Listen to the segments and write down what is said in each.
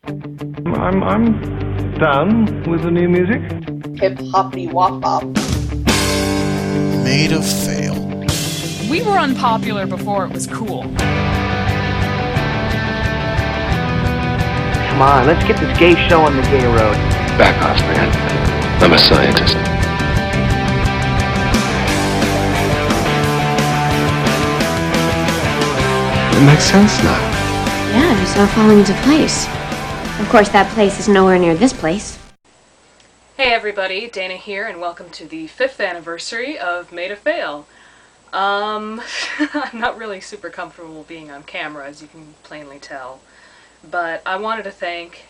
I'm down with the new music. Hip hoppy wop bop. Made of fail. We were unpopular before it was cool. Come on, let's get this gay show on the gay road. Back off, man. I'm a scientist. It makes sense now. Yeah, it's all falling into place. Of course, that place is nowhere near this place. Hey everybody, Dana here, and welcome to the 5th anniversary of Made of Fail. I'm not really super comfortable being on camera, as you can plainly tell, but I wanted to thank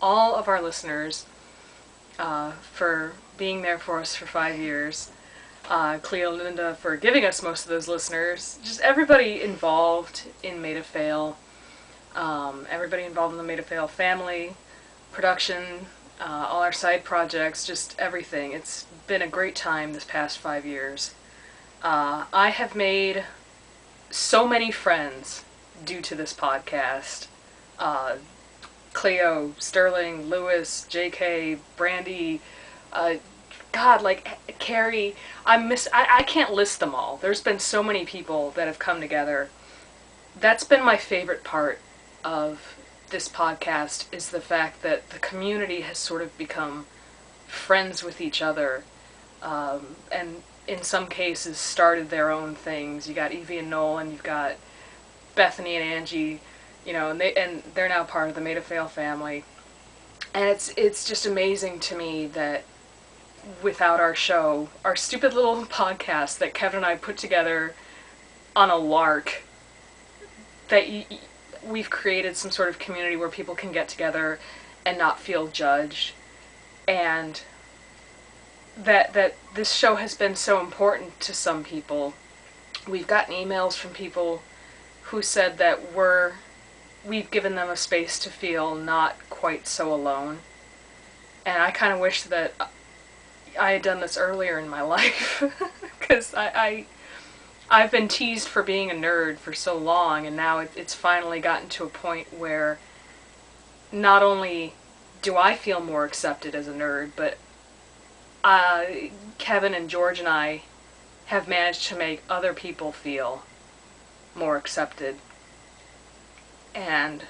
all of our listeners for being there for us for 5 years. Cleo and Linda for giving us most of those listeners. Just everybody involved in Made of Fail. Everybody involved in the Made of Fail family, production, all our side projects, just everything. It's been a great time this past 5 years. I have made so many friends due to this podcast. Cleo, Sterling, Lewis, JK, Brandy, Carrie. I can't list them all. There's been so many people that have come together. That's been my favorite part of this podcast, is the fact that the community has sort of become friends with each other, and in some cases started their own things. You got Evie and Noel, and you've got Bethany and Angie, and they're now part of the Made of Fail family. And it's just amazing to me that without our show, our stupid little podcast that Kevin and I put together on a lark, that we've created some sort of community where people can get together and not feel judged, and that this show has been so important to some people. We've gotten emails from people who said that we've given them a space to feel not quite so alone, and I kind of wish that I had done this earlier in my life, because I've been teased for being a nerd for so long, and now it's finally gotten to a point where not only do I feel more accepted as a nerd, but Kevin and George and I have managed to make other people feel more accepted. And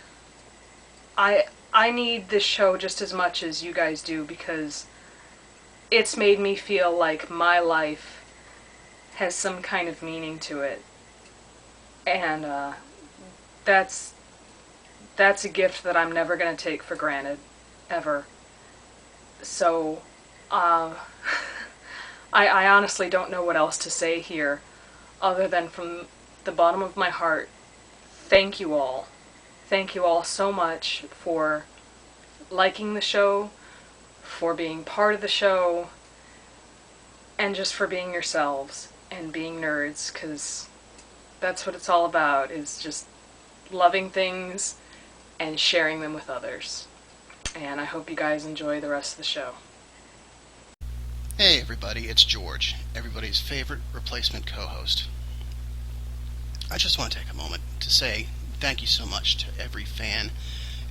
I need this show just as much as you guys do, because it's made me feel like my life has some kind of meaning to it, and that's a gift that I'm never going to take for granted, ever. So I honestly don't know what else to say here, other than from the bottom of my heart, thank you all so much for liking the show, for being part of the show, and just for being yourselves and being nerds, because that's what it's all about, is just loving things and sharing them with others. And I hope you guys enjoy the rest of the show. Hey everybody, it's George, everybody's favorite replacement co-host. I just want to take a moment to say thank you so much to every fan,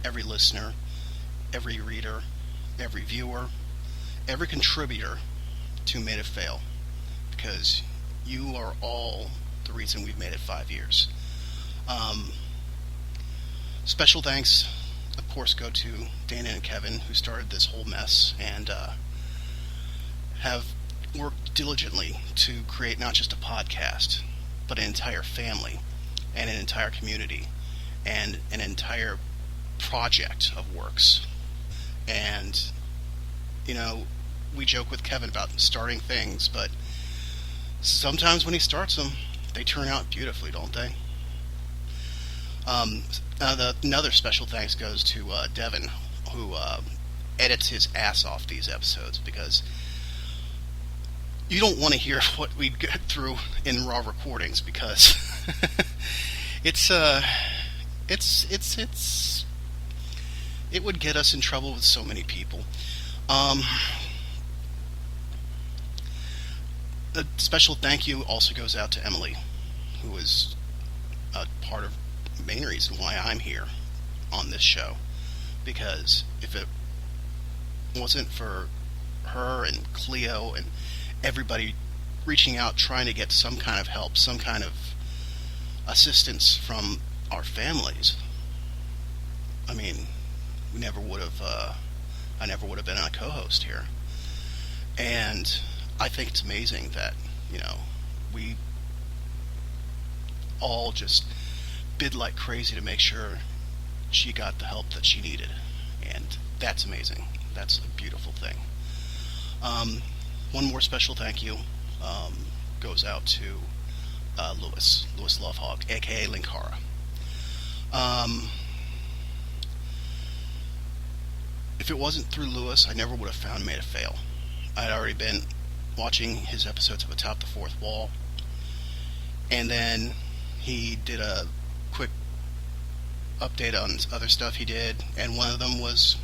every listener, every reader, every viewer, every contributor to Made of Fail, because you are all the reason we've made it 5 years. Special thanks, of course, go to Dana and Kevin, who started this whole mess and have worked diligently to create not just a podcast, but an entire family and an entire community and an entire project of works. And, we joke with Kevin about starting things, but sometimes when he starts them, they turn out beautifully, don't they? Another special thanks goes to Devin, who edits his ass off these episodes, because you don't want to hear what we get through in raw recordings, because it would get us in trouble with so many people. A special thank you also goes out to Emily, who is a part of the main reason why I'm here on this show, because if it wasn't for her and Cleo and everybody reaching out trying to get some kind of help, some kind of assistance from our families, I mean, we never would have. I never would have been a co-host here. And I think it's amazing that, we all just bid like crazy to make sure she got the help that she needed. And that's amazing. That's a beautiful thing. One more special thank you goes out to Lewis Lovehawk, aka Linkara. If it wasn't through Lewis, I never would have found Made a Fail. I'd already been watching his episodes of Atop the Fourth Wall, and then he did a quick update on other stuff he did, and one of them was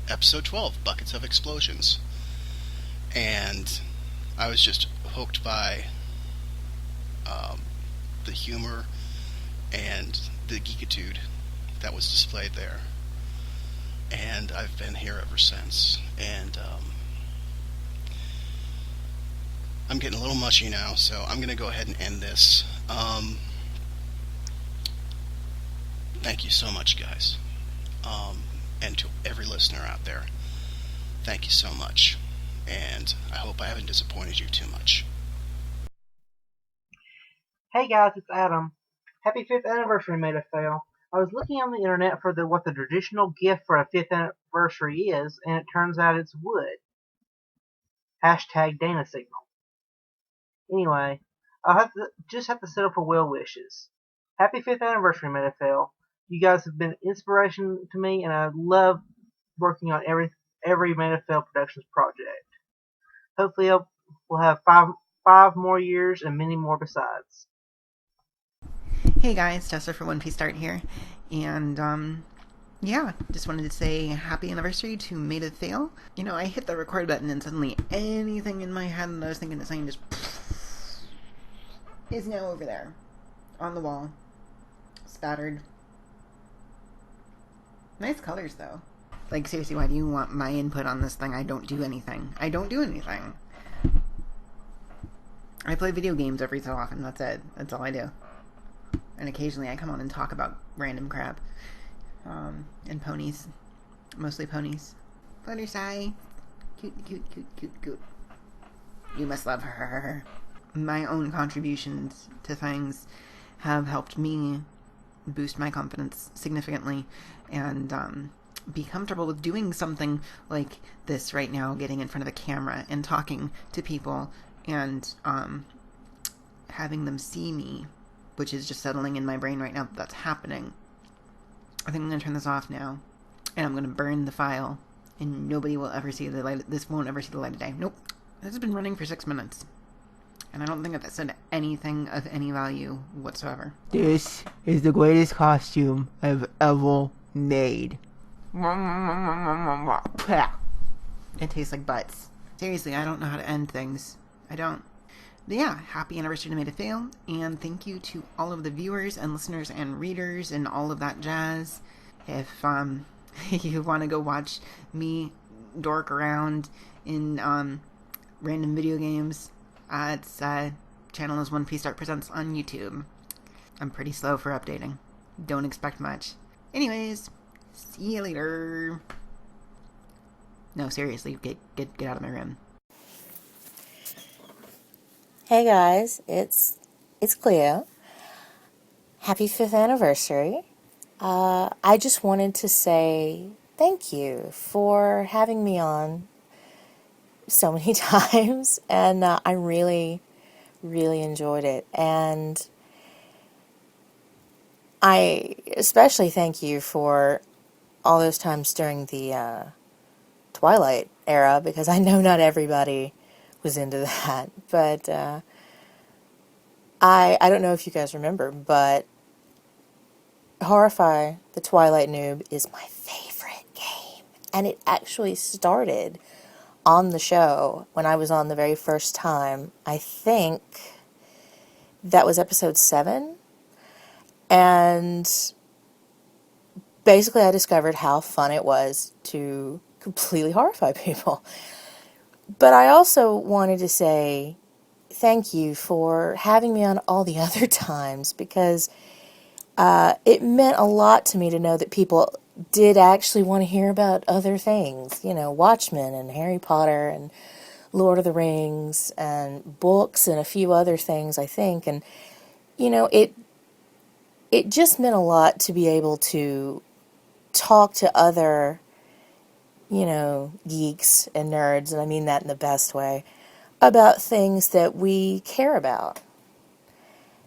episode 12, Buckets of Explosions. And I was just hooked by the humor and the geekitude that was displayed there. And I've been here ever since. And I'm getting a little mushy now, so I'm going to go ahead and end this. Thank you so much, guys. And to every listener out there, thank you so much. And I hope I haven't disappointed you too much. Hey guys, it's Adam. Happy 5th anniversary, Made a Fail. I was looking on the internet for what the traditional gift for a 5th anniversary is, and it turns out it's wood. Hashtag Dana Signal. Anyway, I'll just have to settle for well wishes. Happy 5th anniversary, Made a Fail. You guys have been inspiration to me, and I love working on every Made a Fail Productions project. Hopefully we'll have five more years and many more besides. Hey guys, Tessa for One Piece Start here, and just wanted to say happy anniversary to Made a Fail. I hit the record button and suddenly anything in my head that I was thinking of saying just is now over there, on the wall, spattered. Nice colors though. Like seriously, why do you want my input on this thing? I don't do anything. I play video games every so often, that's it. That's all I do. And occasionally I come on and talk about random crap. And ponies. Mostly ponies. Fluttershy. Cute. You must love her. My own contributions to things have helped me boost my confidence significantly and be comfortable with doing something like this right now, getting in front of a camera and talking to people and having them see me, which is just settling in my brain right now that that's happening. I think I'm going to turn this off now, and I'm going to burn the file, and nobody will ever see the light. This won't ever see the light of day. Nope. This has been running for 6 minutes, and I don't think that said anything of any value whatsoever. This is the greatest costume I've ever made. It tastes like butts. Seriously, I don't know how to end things. I don't. But yeah, happy anniversary to Made a Fail, and thank you to all of the viewers and listeners and readers and all of that jazz. If you want to go watch me dork around in random video games, its channel is One Piece Start Presents on YouTube. I'm pretty slow for updating. Don't expect much. Anyways, see you later. No, seriously, get out of my room. Hey guys, it's Cleo. Happy 5th anniversary. I just wanted to say thank you for having me on so many times, and I really, really enjoyed it. And I especially thank you for all those times during the Twilight era, because I know not everybody was into that, but I don't know if you guys remember, but Horrify the Twilight Noob is my favorite game, and it actually started on the show when I was on the very first time. I think that was episode 7, and basically I discovered how fun it was to completely horrify people. But I also wanted to say thank you for having me on all the other times, because it meant a lot to me to know that people did actually want to hear about other things, Watchmen and Harry Potter and Lord of the Rings and books and a few other things, I think. And, it just meant a lot to be able to talk to other, geeks and nerds, and I mean that in the best way, about things that we care about.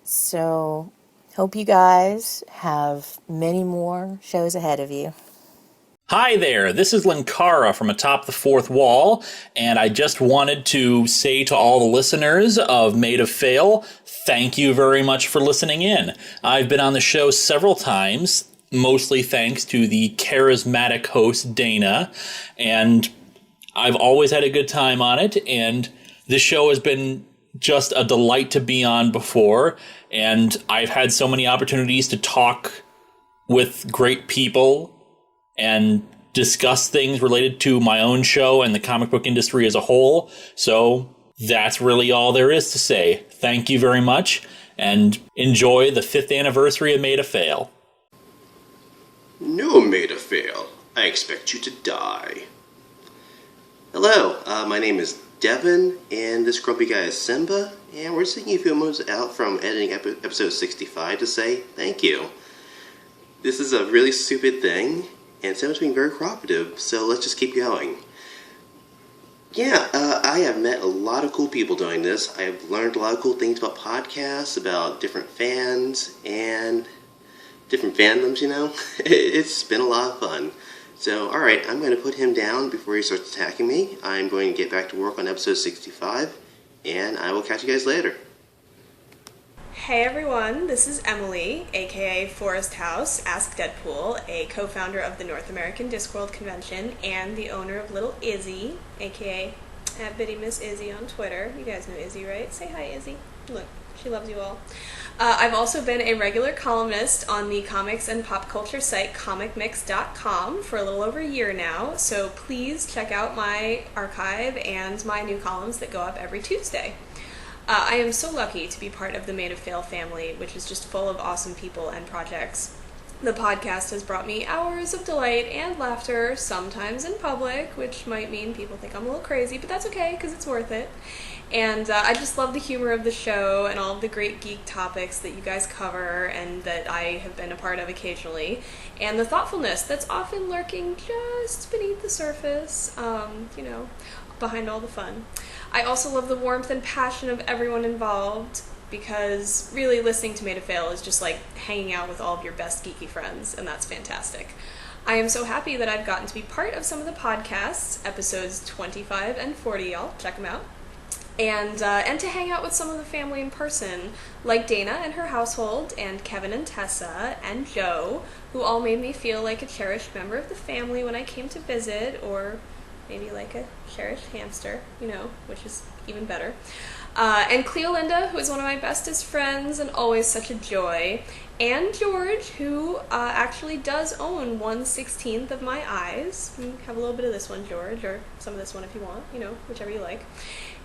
So, hope you guys have many more shows ahead of you. Hi there, this is Linkara from Atop the Fourth Wall, and I just wanted to say to all the listeners of Made of Fail, thank you very much for listening in. I've been on the show several times, mostly thanks to the charismatic host Dana, and I've always had a good time on it, and this show has been just a delight to be on before, and I've had so many opportunities to talk with great people and discuss things related to my own show and the comic book industry as a whole. So that's really all there is to say. Thank you very much, and enjoy the 5th anniversary of Made of Fail. No, Made of Fail. I expect you to die. Hello, my name is Devin, and this grumpy guy is Simba, and we're taking a few moments out from editing episode 65 to say thank you. This is a really stupid thing, and Simba's being very cooperative, so let's just keep going. Yeah, I have met a lot of cool people doing this. I've learned a lot of cool things about podcasts, about different fans, and different fandoms, It's been a lot of fun. So, alright, I'm going to put him down before he starts attacking me. I'm going to get back to work on episode 65, and I will catch you guys later. Hey everyone, this is Emily, aka Forest House, Ask Deadpool, a co-founder of the North American Discworld Convention and the owner of Little Izzy, aka at Biddy Miss Izzy on Twitter. You guys know Izzy, right? Say hi, Izzy. Look, she loves you all. I've also been a regular columnist on the comics and pop culture site comicmix.com for a little over a year now, so please check out my archive and my new columns that go up every Tuesday. I am so lucky to be part of the Made of Fail family, which is just full of awesome people and projects. The podcast has brought me hours of delight and laughter, sometimes in public, which might mean people think I'm a little crazy, but that's okay, because it's worth it. And I just love the humor of the show and all of the great geek topics that you guys cover and that I have been a part of occasionally. And the thoughtfulness that's often lurking just beneath the surface, behind all the fun. I also love the warmth and passion of everyone involved, because really listening to Made of Fail is just like hanging out with all of your best geeky friends, and that's fantastic. I am so happy that I've gotten to be part of some of the podcasts, episodes 25 and 40, y'all. Check them out. And to hang out with some of the family in person, like Dana and her household, and Kevin and Tessa, and Joe, who all made me feel like a cherished member of the family when I came to visit, or maybe like a cherished hamster, which is even better. And Cleolinda, who is one of my bestest friends and always such a joy. And George, who actually does own 1/16 of my eyes. You can have a little bit of this one, George, or some of this one if you want, whichever you like.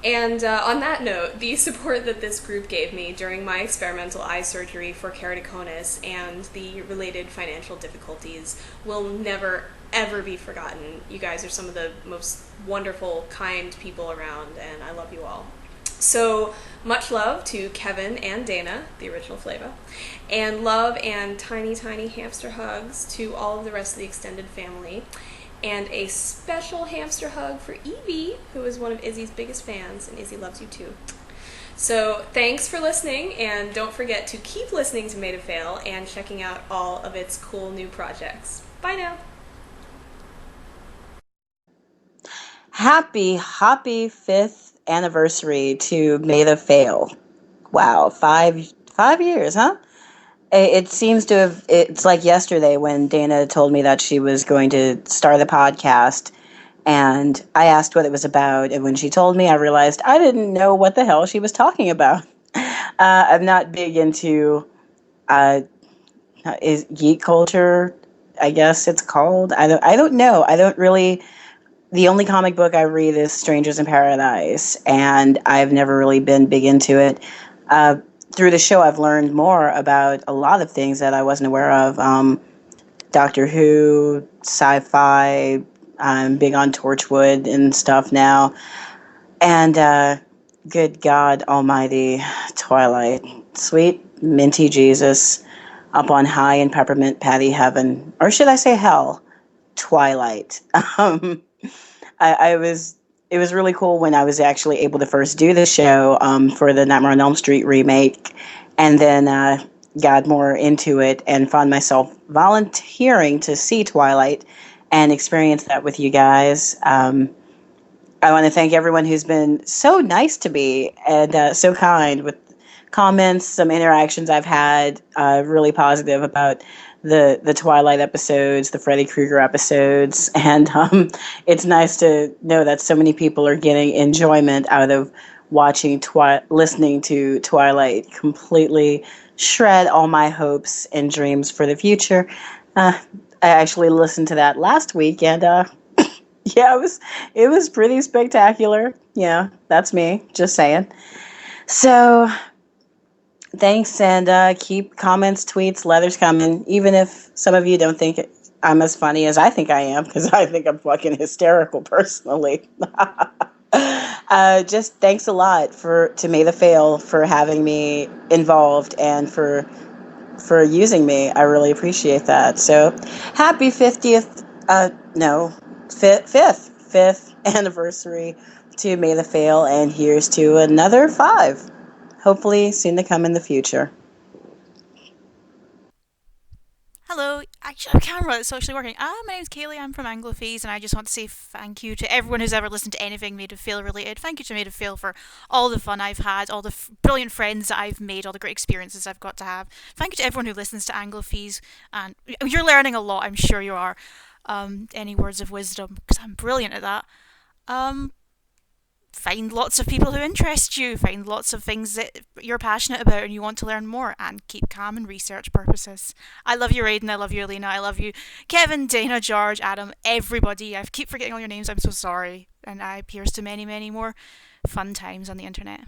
And on that note, the support that this group gave me during my experimental eye surgery for keratoconus and the related financial difficulties will never, ever be forgotten. You guys are some of the most wonderful, kind people around, and I love you all. So, much love to Kevin and Dana, the original Flava, and love and tiny, tiny hamster hugs to all of the rest of the extended family, and a special hamster hug for Evie, who is one of Izzy's biggest fans, and Izzy loves you too. So, thanks for listening, and don't forget to keep listening to Made of Fail and checking out all of its cool new projects. Bye now! Happy 5th anniversary to Made of Fail. Wow, 5 years, huh? It seems to have, it's like yesterday when Dana told me that she was going to start the podcast, and I asked what it was about, and when she told me, I realized I didn't know what the hell she was talking about. I'm not big into is geek culture I guess it's called. I don't know. I don't really. The only comic book I read is Strangers in Paradise, and I've never really been big into it. Uh, Through the show, I've learned more about a lot of things that I wasn't aware of. Doctor Who, sci-fi. I'm big on Torchwood and stuff now. And good God Almighty, Twilight. Sweet minty Jesus up on high in peppermint patty heaven. Or should I say hell? Twilight. Um, I was it was really cool when I was actually able to first do the show for the Nightmare on Elm Street remake, and then got more into it and found myself volunteering to see Twilight and experience that with you guys. I want to thank everyone who's been so nice to me and so kind with comments, some interactions I've had, really positive about the Twilight episodes, the Freddy Krueger episodes, and it's nice to know that so many people are getting enjoyment out of listening to Twilight completely shred all my hopes and dreams for the future. I actually listened to that last week, and yeah, it was pretty spectacular. Yeah, that's me. Just saying. So thanks, and keep comments, tweets, letters coming. Even if some of you don't think I'm as funny as I think I am, because I think I'm fucking hysterical personally. Just thanks a lot to May the Fail for having me involved and for using me. I really appreciate that. So happy 50th, no, fifth anniversary to May the Fail, and here's to another 5. Hopefully soon to come in the future. Hello, actually, camera, it's actually working. My name's Kaylee, I'm from Anglophase, and I just want to say thank you to everyone who's ever listened to anything Made of Fail related. Thank you to Made of Fail for all the fun I've had, all the brilliant friends that I've made, all the great experiences I've got to have. Thank you to everyone who listens to Anglophase, and you're learning a lot, I'm sure you are. Any words of wisdom, because I'm brilliant at that. Find lots of people who interest you, find lots of things that you're passionate about and you want to learn more, and keep calm in research purposes. I love you, Raiden, I love you, Elena, I love you, Kevin, Dana, George, Adam, everybody. I keep forgetting all your names, I'm so sorry. And here's to many, many more fun times on the internet.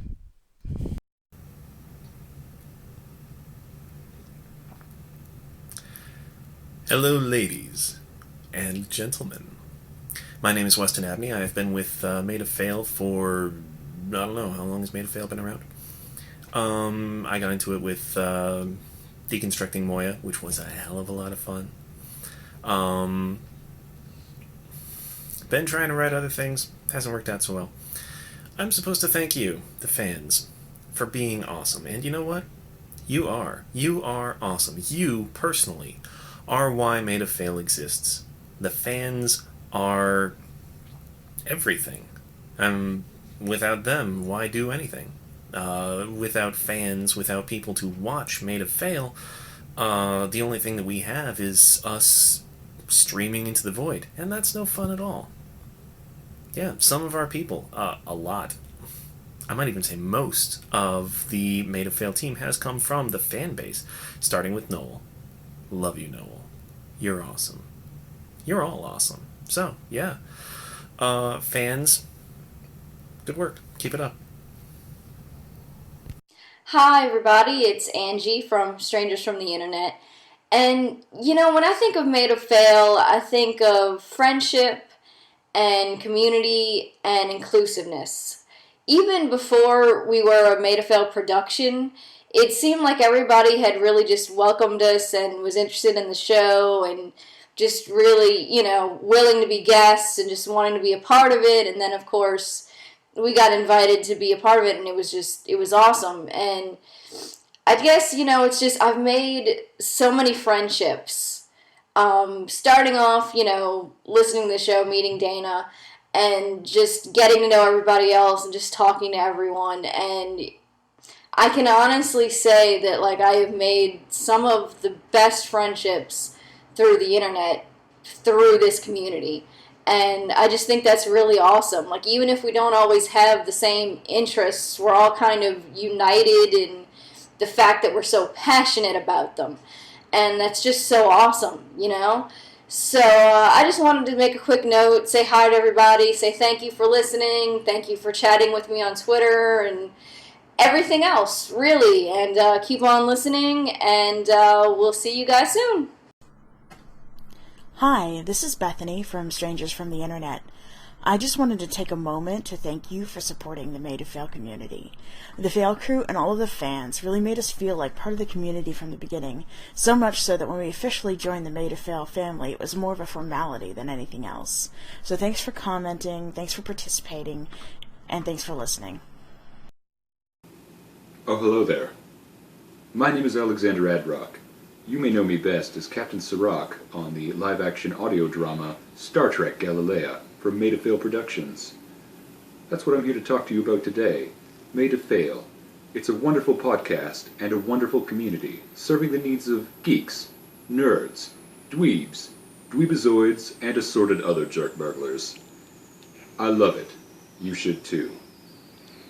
Hello, ladies and gentlemen. My name is Weston Abney. I have been with Made of Fail for, I don't know, how long has Made of Fail been around? I got into it with deconstructing Moya, which was a hell of a lot of fun. Been trying to write other things, hasn't worked out so well. I'm supposed to thank you, the fans, for being awesome. And you know what? You are. You are awesome. You, personally, are why Made of Fail exists. The fans are everything. Without them, why do anything? Without fans, without people to watch Made of Fail, the only thing that we have is us streaming into the void, and that's no fun at all. Yeah, some of our people, a lot, I might even say most of the Made of Fail team has come from the fan base, starting with Noel. Love you, Noel. You're awesome. You're all awesome. So, yeah. Fans, good work. Keep it up. Hi, everybody. It's Angie from Strangers from the Internet. And, when I think of Made of Fail, I think of friendship and community and inclusiveness. Even before we were a Made of Fail production, it seemed like everybody had really just welcomed us and was interested in the show and just really, willing to be guests and just wanting to be a part of it. And then, of course, we got invited to be a part of it, and it was awesome. And I guess, it's just, I've made so many friendships. Starting off, listening to the show, meeting Dana, and just getting to know everybody else and just talking to everyone. And I can honestly say that, I have made some of the best friendships through the internet, through this community. And I just think that's really awesome. Even if we don't always have the same interests, we're all kind of united in the fact that we're so passionate about them. and that's just so awesome, you know? So I just wanted to make a quick note, say hi to everybody, say thank you for listening, thank you for chatting with me on Twitter, and everything else, really. And keep on listening, and we'll see you guys soon. Hi, this is Bethany from Strangers from the Internet. I just wanted to take a moment to thank you for supporting the Made to Fail community. The Fail crew and all of the fans really made us feel like part of the community from the beginning, so much so that when we officially joined the Made to Fail family, it was more of a formality than anything else. So thanks for commenting, thanks for participating, and thanks for listening. Oh, hello there. My name is Alexander Adrock. You may know me best as Captain Sirach on the live-action audio drama Star Trek Galilea from Made to Fail Productions. That's what I'm here to talk to you about today. Made to Fail. It's a wonderful podcast and a wonderful community serving the needs of geeks, nerds, dweebs, dweebazoids, and assorted other jerk burglars. I love it. You should too.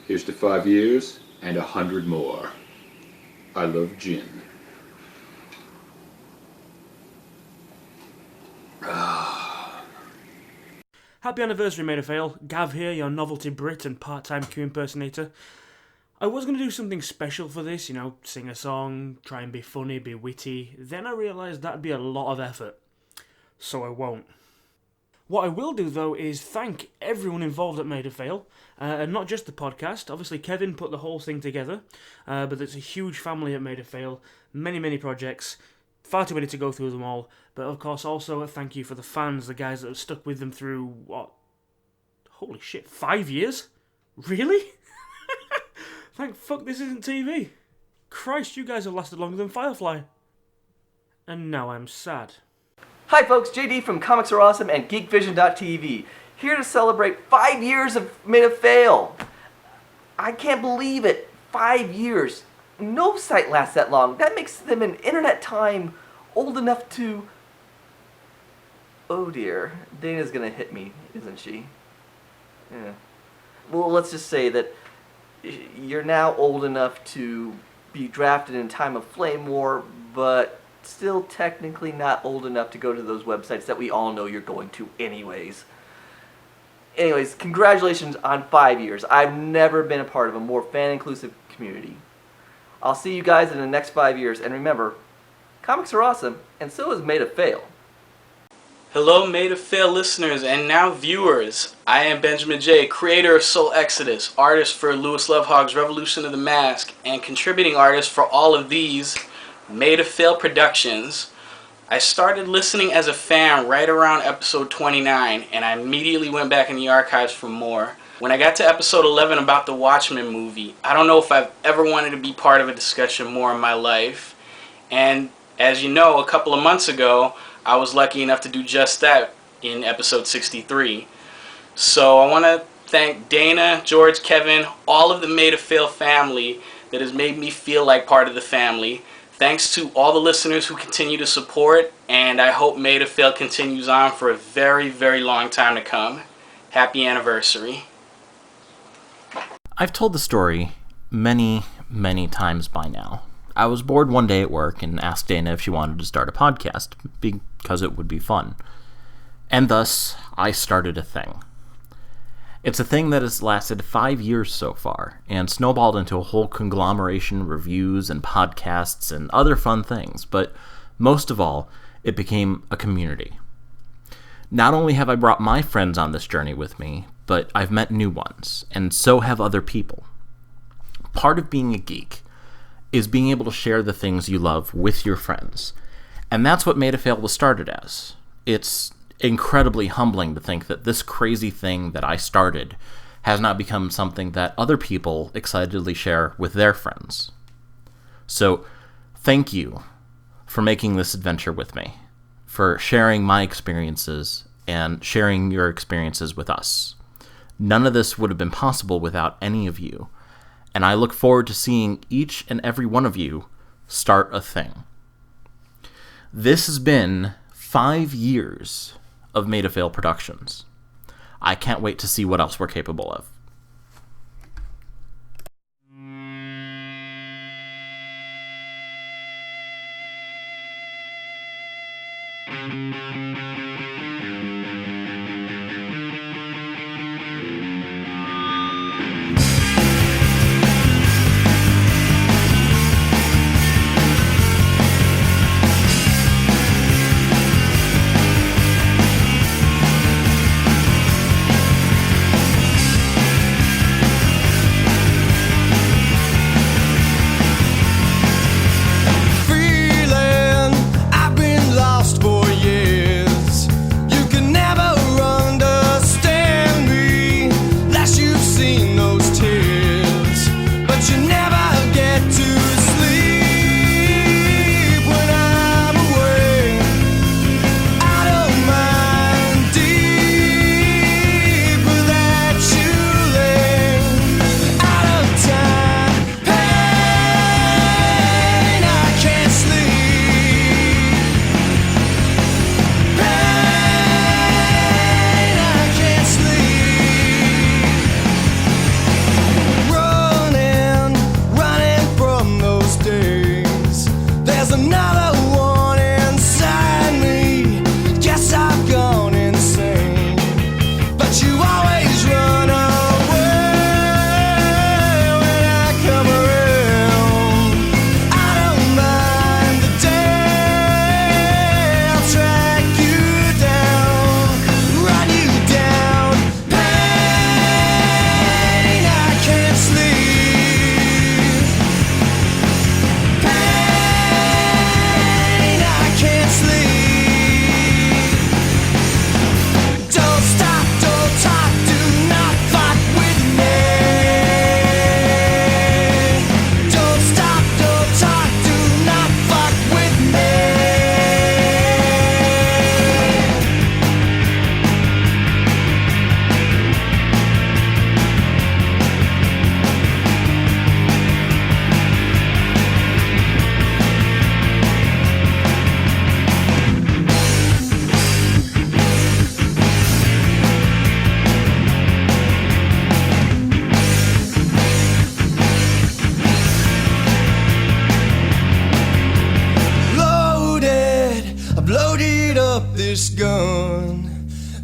Here's to 5 years and 100 more. I love gin. Happy anniversary, Made to Fail. Gav here, your novelty Brit and part-time Q impersonator. I was going to do something special for this, sing a song, try and be funny, be witty. Then I realised that'd be a lot of effort. So I won't. What I will do, though, is thank everyone involved at Made to Fail, and not just the podcast. Obviously, Kevin put the whole thing together, but there's a huge family at Made to Fail, many, many projects, far too many to go through them all, but of course also a thank you for the fans, the guys that have stuck with them through, what? Holy shit, 5 years? Really? Thank fuck this isn't TV. Christ, you guys have lasted longer than Firefly. And now I'm sad. Hi folks, JD from Comics Are Awesome and GeekVision.tv, here to celebrate 5 years of Made to Fail. I can't believe it, 5 years. No site lasts that long. That makes them in internet time old enough to... Oh dear, Dana's gonna hit me, isn't she? Yeah. Well, let's just say that you're now old enough to be drafted in time of Flame War, but still technically not old enough to go to those websites that we all know you're going to anyways. Anyways, congratulations on 5 years. I've never been a part of a more fan-inclusive community. I'll see you guys in the next 5 years, and remember, comics are awesome, and so is Made to Fail. Hello, Made to Fail listeners and now viewers. I am Benjamin J., creator of Soul Exodus, artist for Louis Lovehog's Revolution of the Mask, and contributing artist for all of these Made to Fail productions. I started listening as a fan right around episode 29, and I immediately went back in the archives for more. When I got to episode 11 about the Watchmen movie, I don't know if I've ever wanted to be part of a discussion more in my life. And as you know, a couple of months ago, I was lucky enough to do just that in episode 63. So I want to thank Dana, George, Kevin, all of the Made to Fail family that has made me feel like part of the family. Thanks to all the listeners who continue to support, and I hope Made to Fail continues on for a very, very long time to come. Happy anniversary. I've told the story many, many times by now. I was bored one day at work and asked Dana if she wanted to start a podcast, because it would be fun. And thus, I started a thing. It's a thing that has lasted 5 years so far, and snowballed into a whole conglomeration of reviews and podcasts and other fun things, but most of all, it became a community. Not only have I brought my friends on this journey with me, but I've met new ones, and so have other people. Part of being a geek is being able to share the things you love with your friends, and that's what Made to Fail was started as. It's incredibly humbling to think that this crazy thing that I started has now become something that other people excitedly share with their friends. So, thank you for making this adventure with me, for sharing my experiences and sharing your experiences with us. None of this would have been possible without any of you, and I look forward to seeing each and every one of you start a thing. This has been 5 years of Made to Fail productions. I can't wait to see what else we're capable of.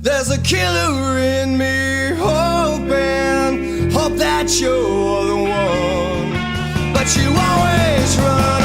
There's a killer in me, hoping, hope that you're the one. But you always run